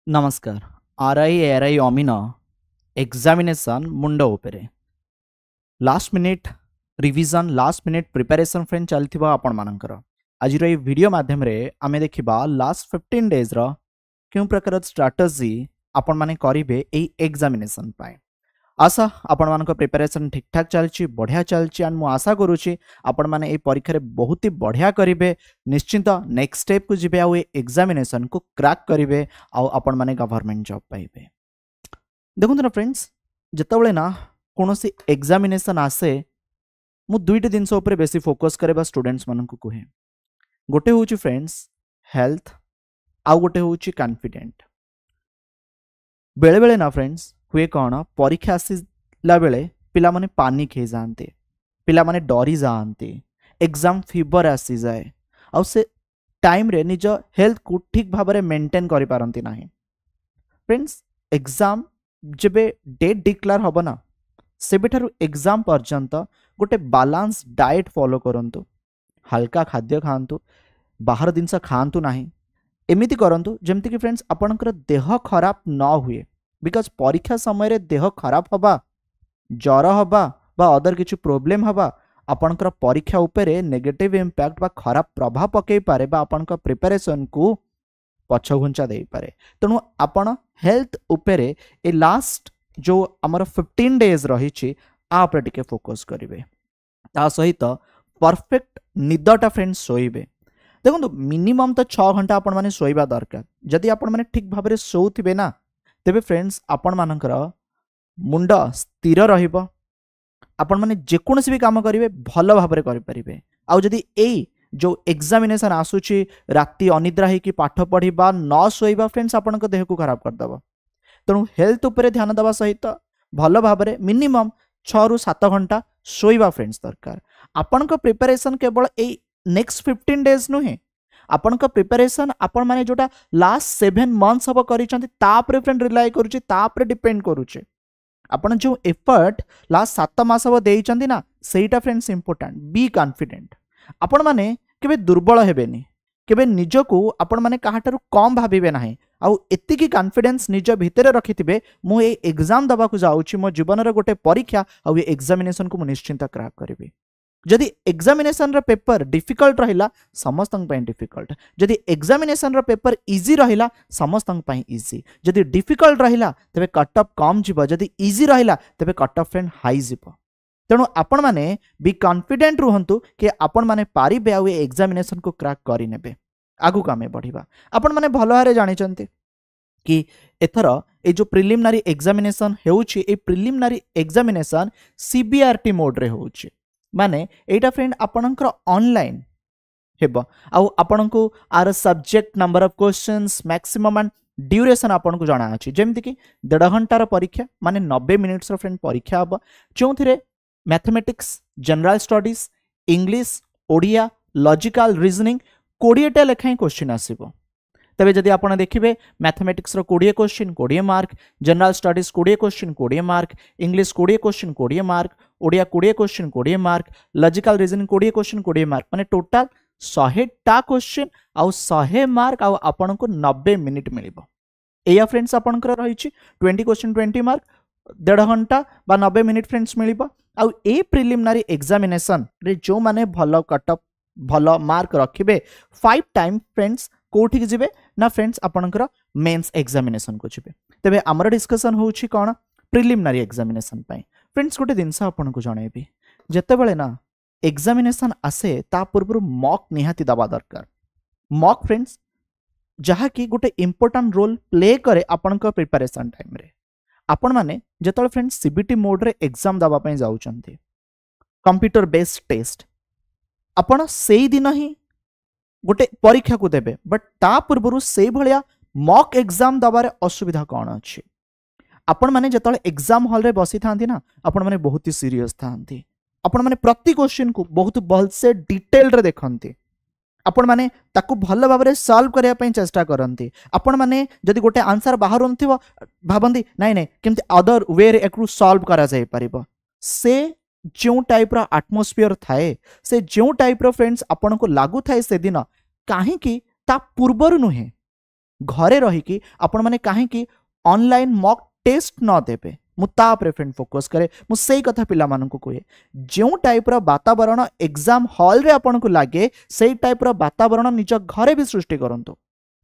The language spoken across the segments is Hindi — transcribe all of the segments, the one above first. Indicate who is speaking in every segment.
Speaker 1: नमस्कार। आरआई एआरआई अमीन एग्जामिनेशन मुंड उपरे last minute revision last minute preparation friend चलथिबा आपण मानकर आज रो वीडियो माध्यम रे आमे देखिबा लास्ट 15 डेज रो क्यों प्रकार स्ट्रेटजी आपण माने करिवे एई एग्जामिनेशन पाए। आशा आपण मानक प्रिपरेशन ठीक ठाक चलची बढ़िया चलची एंड मु आशा करूची आपण माने ए परीक्षा रे बहुत ही बढ़िया करिवे निश्चित नेक्स्ट स्टेप को जिबे आ एग्जामिनेशन को क्रैक करिवे आ आपण माने गवर्नमेंट जॉब पाइबे। देखुन ना फ्रेंड्स जतबले ना कोनोसी एग्जामिनेशन आसे मु दुईटी जिनस ऊपर बेसी फोकस करबा स्टूडेंट्स मानक कहे गोटे होची फ्रेंड्स हेल्थ आ गोटे होची कॉन्फिडेंट। बेले बेले ना फ्रेंड्स हुए कौन परीक्षा आसला बेले पिला माने पानिक हो जाते पिला माने डरी जाते एग्जाम फीवर आसी जाए आ से टाइम रे निज हेल्थ को ठीक भाव में मेंटेन करि पारंती नाही। फ्रेंड्स एग्जाम जेबे डेट डिक्लेयर हबो ना सेबेठारु एग्जाम पर्यंत गोटे बैलेंस डाइट फॉलो करंतु हल्का खाद्य खांतु बाहर जिनस खांतु नाही एमिति करंतु जेमति कि फ्रेंड्स आपनकर देह खराब न हुए बिकॉज परीक्षा समय रे देह खराब हवा ज्वर हवा बा अदर किछु प्रॉब्लम हवा आपनकर परीक्षा उपरे नेगेटिव इंपैक्ट बा खराब प्रभाव पकई पारे बा आपनकर प्रिपरेशन को पछघुंचा दे पारे। तेणु आपण हेल्थ उपरे ए लास्ट जो हमर 15 डेज रही छि आप रे टिके फोकस करिवे ता सहित परफेक्ट निदटा फ्रेंड्स सोइबे। देखो मिनिमम तो 6 घंटा आपण माने सोइबा दरकार। जदि आपण माने ठीक भाबरे सोउथिबे ना तेबे फ्रेंड्स आपण मानकर मुंड स्थिर रहिबो आपण माने जेकोनसी भी काम करिवे भलो भाबरे करि परिबे। आ जदि एई जो एग्जामिनेशन आसुची राति अनिद्रा हे कि पाठ पढ़िबा न सोइबा फ्रेंड्स आपण देह को खराब कर दबो। तेणु हेल्थ उपरे ध्यान दबा सहित भलो भाबरे मिनिमम 6 रु 7 घंटा सोइबा फ्रेंड्स दरकार। आपण प्रिपरेशन केवल एई नेक्स्ट 15 डेज नुहे आपण प्रिपरेशन आपण माने जोटा लास्ट 7 मंथ्स हबो करिसंती तापरे फ्रेंड रिलाय करूची तापरे डिपेंड करूचे आपण जो एफर्ट लास्ट 7 मास हबो देइचंती ना सेटा फ्रेंड्स इंपोर्टेंट। बी कॉन्फिडेंट आपण माने केबे दुर्बल हेबेनी केबे निजको आपण माने काहाटारु कम भाबिबे नाही आ एतिकी कॉन्फिडेंस निज भितरे रखिथिबे मु ए एग्जाम दबा को जाउची मो जीवन रे गोटे परीक्षा आ ए एग्जामिनेशन को मु निश्चिंत क्रैक करिवे। जदि एग्जामिनेशन रो पेपर डिफिकल्ट रहिला समस्तन पय डिफिकल्ट जदि एग्जामिनेशन रो पेपर इजी रहिला समस्तन पय इजी जदि डिफिकल्ट रहिला तबे कट ऑफ कम जिवो जदि इजी रहिला तबे कट ऑफ फ्रेंड हाई जिवो। तेणु आपण माने बी कॉन्फिडेंट रुहंतु कि आपण माने पारिबे आ एग्जामिनेशन को क्रैक करि नेबे आगु कामे बढ़िबा। आपण माने भलो हारे जानि चंती कि एथर ए जो प्रिलिमिनरी एग्जामिनेशन हेउची ए प्रिलिमिनरी एग्जामिनेशन सीबीआरटी मोड रे होउची माने एटा फ्रेंड आपणकर ऑनलाइन हेबो आ आपणको आर subject number of questions maximum and duration आपणको जाना अछि जेमति कि 1.5 घंटार परीक्षा माने 90 मिनिट्स रो फ्रेंड परीक्षा हबो जोंथिरे mathematics general studies English Odia logical reasoning 20 टा लेखाई क्वेश्चन आसीबो। तबे जदि आपण देखिबे मैथमेटिक्स रो 20 question 20 mark general studies 20 question 20 mark English 20 question 20 mark Odia 20 question 20 mark logical reasoning 20 question 20 mark माने टोटल 100 टा क्वेश्चन आ 100 मार्क आ आपण को 90 मिनिट मिलिबो। एया फ्रेंड्स आपण कर रहिछि 20 क्वेश्चन 20 मार्क 1.5 घंटा बा 90 मिनिट फ्रेंड्स मिलिबो। आ ए प्रिलिमिनरी एग्जामिनेशन रे जो माने भलो कट ऑफ भलो मार्क रखिबे 5 टाइम फ्रेंड्स कोठी जिबे ना फ्रेंड्स आपणकर मेंस एग्जामिनेशन को जिबे। तबे हमर डिस्कशन होउछि कोन प्रिलिमिनरी एग्जामिनेशन पई फ्रेंड्स गोटे जिनस आपन को जणेबी जते बेले ना एग्जामिनेशन आसे ता पूर्व मॉक निहाती दबा दरकार। मॉक फ्रेंड्स जहा कि गोटे इंपोर्टेंट रोल प्ले करे आपणकर प्रिपरेशन टाइम रे आपण माने जतले फ्रेंड्स सीबीटी मोड रे एग्जाम दबा पई जाउचंती कंप्यूटर बेस्ड टेस्ट आपण सेई दिन ही गोटे परीक्षा को देबे बट ता पूर्व से भलिया मॉक एग्जाम दबारे असुविधा कौन अच्छी आपण माने जतले एग्जाम हॉल रे बसी थांती ना आपण माने बहुत ही सीरियस थांती आपण माने प्रति क्वेश्चन को बहुत भल से डिटेल रे देखंती आपण माने ताकू भल भाबरे सॉल्व करिया पई चेष्टा करंती आपण माने जदि गोटे आंसर बाहर होनथिबो भाबंती नाही नाही केमते अदर वे रे एकरू सॉल्व करा जाय परिबो से जो टाइप रो एटमॉस्फियर थाए से जो टाइप रो फ्रेंड्स आपण को लागू थाए से दिन काहे कि ता पूर्वर नुहे घरे रही आपण माने कहीं ऑनलाइन मॉक टेस्ट न देबे मुतापरे फ्रेंड फोकस करे मु सेई कथा पिला मानन को कहे जो टाइप रो वातावरण एग्जाम हॉल रे आपन को लागे सेई टाइप रो वातावरण निज घरे भी सृष्टि करंतु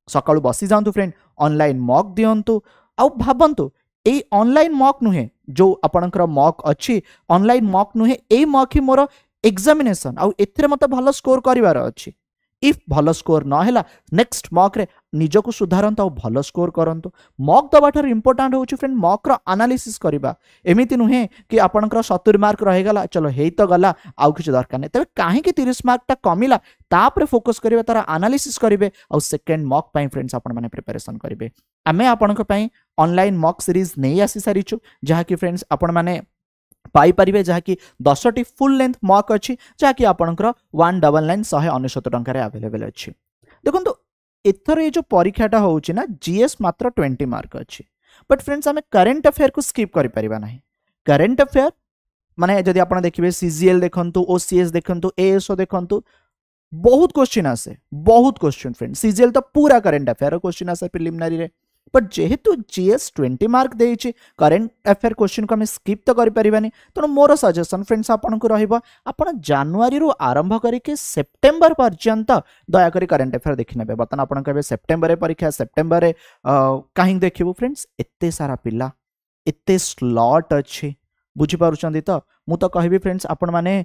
Speaker 1: सकाळु बसी जांतु फ्रेंड ऑनलाइन मॉक दियंतु आउ भाबंतु ए ऑनलाइन मॉक नुहे जो आपनकर मॉक अच्छी ऑनलाइन मॉक नुहे ए मॉक ही मोर एग्जामिनेशन आउ एथिरे मते भलो स्कोर करिवार अच्छी इफ भलो स्कोर न हैला नेक्स्ट मॉक रे निजको सुधारंत आ भलो स्कोर करंतु मॉक दबाठार इंपोर्टेंट होची फ्रेंड मॉक रो एनालिसिस करबा एमिति नुहे कि आपनकर 70 मार्क रहि गला चलो हेई तो गला आउ किछ दरकार नै तबे काहे कि 30 मार्क ता कमिला तापरे फोकस करबे तारा एनालिसिस करबे आ सेकंड मॉक पई फ्रेंड्स आपन माने प्रिपरेशन करबे आमे आपनक पई ऑनलाइन मॉक सीरीज नै आसी सारिछु जहा कि फ्रेंड्स आपन माने पाई परिबे जहा कि 10टी फुल लेंथ मॉक अछि जहा कि आपनकर 199 199 टंका रे अवेलेबल अछि देखंतु एथर ये जो परीक्षाटा होउछि ना जीएस मात्र 20 मार्क अछि बट फ्रेंड्स हमें करंट अफेयर को स्किप करि परिबा नाही करंट अफेयर माने जदि आपण देखिबे सीजीएल देखंतु ओसीएस देखंतु एएसओ देखंतु बहुत क्वेश्चन आसे बहुत क्वेश्चन फ्रेंड सीजीएल तो पूरा करंट अफेयर क्वेश्चन आसे प्रिलिमिनरी रे बट जेहेतु जीएस 20 मार्क देइछि करंट अफेयर क्वेश्चन को हमें स्किप तो करि परिबानी तनो मोर सजेशन फ्रेंड्स आपन को रहइबो आपन जनवरी रो आरंभ करी के सितंबर पर्यंत दया करी करंट अफेयर देखि नेबे बतन आपन कहबे सितंबर रे परीक्षा सितंबर रे काहे देखिबो फ्रेंड्स एत्ते सारा पिला एत्ते स्लॉट अछि बुझी पारुचंदी तो मु तो कहबी फ्रेंड्स आपन माने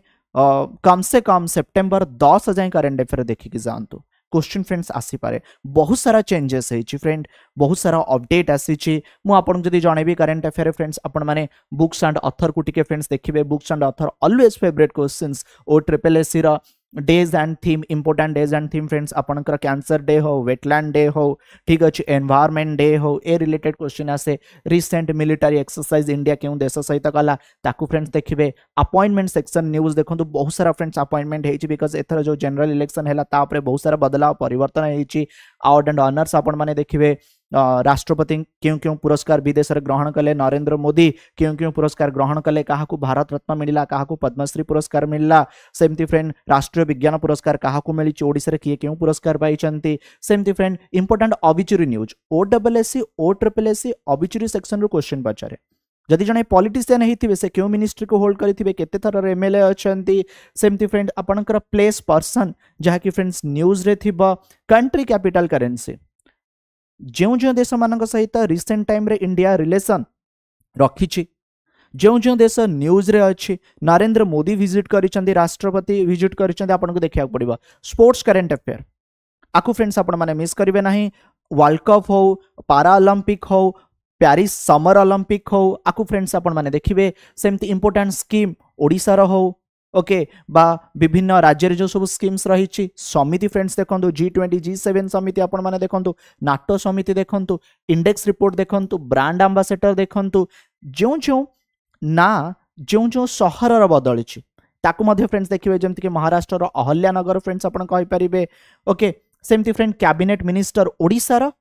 Speaker 1: कम से कम सितंबर 10 जाय करंट अफेयर देखि कि जानतु क्वेश्चन फ्रेंड्स आसी पारे बहुत सारा चेंजेस है फ्रेंड बहुत सारा अपडेट आसी मु आपन जदी जणेबी करंट अफेयर फ्रेंड्स आपन माने बुक्स एंड ऑथर को टिके फ्रेंड्स देखिबे books and author always favourite questions O triple SC रा days and theme important days and theme friends आपनकर कैंसर डे हो वेटलैंड डे हो ठीक अछि एनवायरनमेंट डे हो ए रिलेटेड क्वेश्चन आसे रिसेंट मिलिटरी एक्सरसाइज इंडिया केउ देश सहित कला ताकू फ्रेंड्स देखिबे अपॉइंटमेंट सेक्शन न्यूज़ देखंतु बहुत सारा फ्रेंड्स अपॉइंटमेंट हेछि बिकॉज़ एथर जो जनरल इलेक्शन हैला तापरे बहुत सारा बदलाव परिवर्तन हेछि अवार्ड एंड ऑनर्स आपन माने देखिबे राष्ट्रपति क्यों क्यों पुरस्कार विदेश रे ग्रहण कले नरेंद्र मोदी क्यों क्यों पुरस्कार ग्रहण कले काहाकू भारत रत्न मिलला काहाकू पद्मश्री पुरस्कार मिलला सेमती फ्रेंड राष्ट्रीय विज्ञान पुरस्कार काहाकू मिली ओडिसा रे किए क्यों पुरस्कार पाइचंती सेमती फ्रेंड इंपोर्टेंट ऑबिचुरी न्यूज ओडब्ल्यूएससी ओ ट्रिपल एससी ऑबिचुरी सेक्शन रो क्वेश्चन पचारे जदि जने पॉलिटिशियन हेतिबे से क्यों मिनिस्ट्री को होल्ड करिथिबे केते थर एमएलए अछंती सेमती फ्रेंड आपनकर प्लेस पर्सन जहा कि फ्रेंड्स न्यूज रे थिबा कंट्री कैपिटल करेंसी जो जो देश मान सहित रिसेंट टाइम रे इंडिया रिलेशन रखी जो जो देश न्यूज रे अच्छी नरेंद्र मोदी विजिट करिसेंती राष्ट्रपति विजिट करिसेंती आपन को देखिया पड़िबा स्पोर्ट्स करंट अफेयर आकु फ्रेंड्स आपण माने मिस करिवे नाही वर्ल्ड कप हो पारा ओलंपिक हो पेरिस समर ओलंपिक हो आकु फ्रेंड्स आपण माने देखिबे सेमती इंपोर्टेंट स्कीम ओडिसा रो हो ओके बा विभिन्न राज्य जो सब स्कीम्स रही समिति फ्रेंड्स देखंतु G20 G7 समिति आपण माने देखंतु नाटो समिति देखंतु इंडेक्स रिपोर्ट देखंतु ब्रांड एम्बेसडर देखंतु जो जो ना जो जो शहर रो बदलिछि ताकु मध्ये फ्रेंड्स देखिबे जेमति कि महाराष्ट्र रो अहल्यानगर फ्रेंड्स आपण कहि परिबे ओके सेमति फ्रेंड कैबिनेट मिनिस्टर ओडिसा रो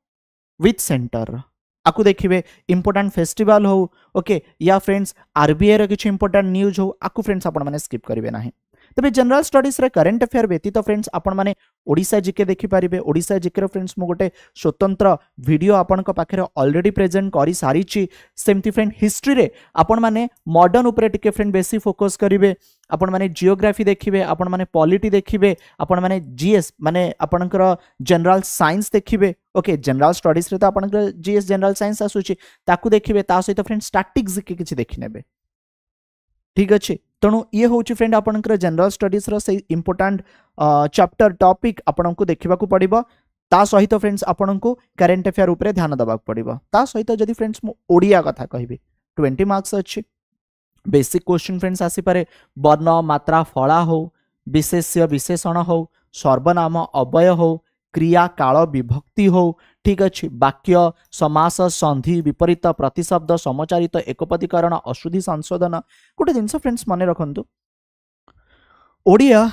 Speaker 1: विथ सेंटर आपको देखिए इंपोर्टेंट फेस्टिवल हो ओके या फ्रेंड्स आरबीआई रो किछ इंपोर्टेंट न्यूज हो आपको फ्रेंड्स आपण माने स्किप करिवे नाही तबे जनरल स्टडीज रे करंट अफेयर व्यतीत फ्रेंड्स आपण माने ओडिसा जीके देखि पारिबे ओडिसा जीके रो फ्रेंड्स मो गोटे स्वतंत्र वीडियो आपण को पाखरे ऑलरेडी प्रेजेंट करि सारिछि सेमति फ्रेंड हिस्ट्री रे आपण माने मॉडर्न ऊपर टिके फ्रेंड बेसी फोकस करिवे आपण माने जियोग्राफी देखिबे आपण माने पॉलिटी देखिबे आपण माने जीएस माने आपणकर जनरल साइंस देखिबे ओके जनरल स्टडीज रे तो आपणकर जीएस जनरल साइंस आसुछि ताकू देखिबे ता सहित फ्रेंड स्टैटिक्स के किछि देखि नेबे ठीक अछि तेणु ये होची फ्रेंड आपणकर जनरल स्टडीज रो से इंपोर्टेंट चैप्टर टॉपिक आपणको देखिबा को पड़िबो ता सहित फ्रेंड्स आपणको करंट अफेयर ऊपर ध्यान देबा पड़िबो ता सहित जदि फ्रेंड्स मु ओडिया कथा कहिबे 20 मार्क्स अछि बेसिक क्वेश्चन फ्रेंड्स आसी पारे वर्ण मात्रा फला हो विशेष्य विशेषण हो सर्वनाम अव्यय हो क्रिया काल विभक्ति हो ठीक अच्छे वाक्य समास संधि विपरीत प्रतिशब्द समचारित एकपदीकरण अशुद्धि संशोधन गोटे जिनस फ्रेंड्स मन रखु ओडिया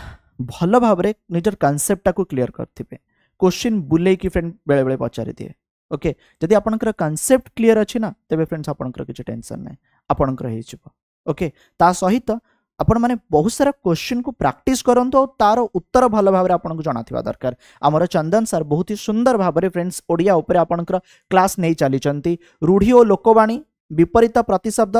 Speaker 1: भल भाव निजर कॉन्सेप्ट को क्लियर करथिबे क्वेश्चन बुले की फ्रेंड बेले बेले पचारि दिए ओके जदि आपनकर कॉन्सेप्ट क्लियर अछि ना तबे फ्रेंड्स आपनकर किछ टेंशन नै आपनकर हे छिबो ओके ता सहित आपण माने बहुत सारा क्वेश्चन को प्रैक्टिस करंतु और तार उत्तर भल भाव आपको जनाथिबा दरकार। आमर चंदन सर बहुत ही सुंदर भाव में फ्रेंड्स ओडिया उपरे आपनकर क्लास नहीं चली रूढ़ी और लोकवाणी विपरीत प्रतिशब्द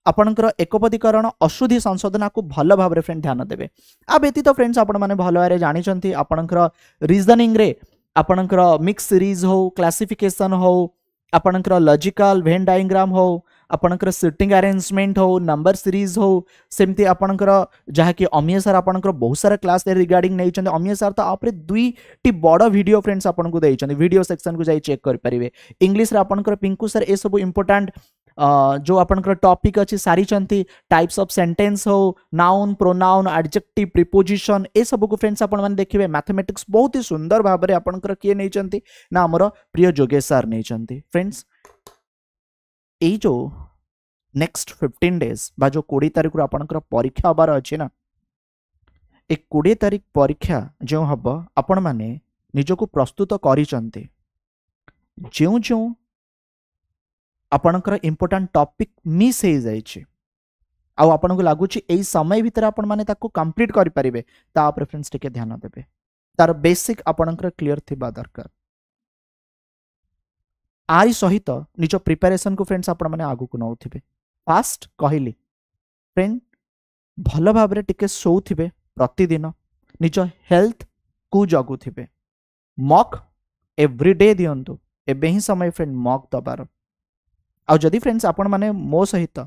Speaker 1: आपणकर एकपदीकरण अशुद्धि संशोधन को भल भाव फ्रेंड ध्यान देवे। आ व्यतीत फ्रेंड्स आपण मैंने भल भाव जानी आपणकर रीजनिंग रे आपणकर मिक्स सीरीज हो क्लासिफिकेशन हो आपणकर लॉजिकल वेन डायग्राम हो आपणकर सिटिंग अरेंजमेंट हो नंबर सीरीज हो सेमती आपणकर जहाँकि अमीय सर आपणकर बहुत सारा क्लास रिगार्डिंग नहीं अमीय सर तो आपरे दुईटी बड़ वीडियो फ्रेंड्स आपको देइछन्ती वीडियो सेक्शन को जाई चेक कर परिवे। इंग्लिश रे आपणकर पिंकू सर ए सब इंपोर्टेंट जो आपनकर टॉपिक अच्छी सारी टाइप्स ऑफ सेंटेंस हो नाउन प्रोनाउन एडजेक्टिव प्रीपोजिशन ए सब को फ्रेंड्स आपण माने देखिबे। मैथमेटिक्स बहुत ही सुंदर भाव में आपनकर किए नहीं ना हमर प्रिय जोगेश सर नहीं फ्रेंड्स। यही जो नेक्स्ट 15 डेज बा जो 20 तारिख आपनकर परीक्षा हबार अच्छी ना एक 20 तारिख परीक्षा जो हम आपण माने निजको प्रस्तुत करिसंते जो जो आपणकर इंपोर्टेंट टॉपिक मिस हो जाइए आपको लगुच यही समय भितर आपण माने ताको कंप्लीट करि परिबे ता प्रेफरेंस टिके ध्यान देबे तार बेसिक आपणकर क्लियर थिबा दरकार। आरी सहित निज प्रिपरेशन को फ्रेंड्स आपण माने आगु को नउथिबे। फास्ट कहली फ्रेंड भल भाव रे टिके सोउथिबे प्रतिदिन निज हेल्थ को जगुथिबे मॉक एवरीडे दियंतु एबे ही समय फ्रेंड मॉक दबार आ जदि फ्रेंड्स आपण माने मो सहित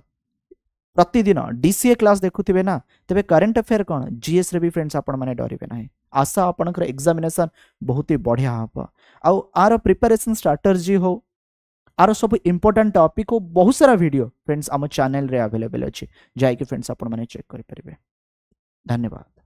Speaker 1: प्रतिदिन डीसीए क्लास देखुथिबे ना तेबे करंट अफेयर कौन जीएस रे भी फ्रेंड्स आपण माने डरिबे नाही आशा आपणकर एग्जामिनेशन बहुत ही बढ़िया हम आउ आर प्रिपरेशन स्ट्रैटेजी हो आर सब इंपोर्टेंट टॉपिक हो बहुत सारा वीडियो फ्रेंड्स आम चैनल रे अवेलेबल अच्छी जाइए फ्रेंड्स आपण माने चेक करि परिबे। धन्यवाद।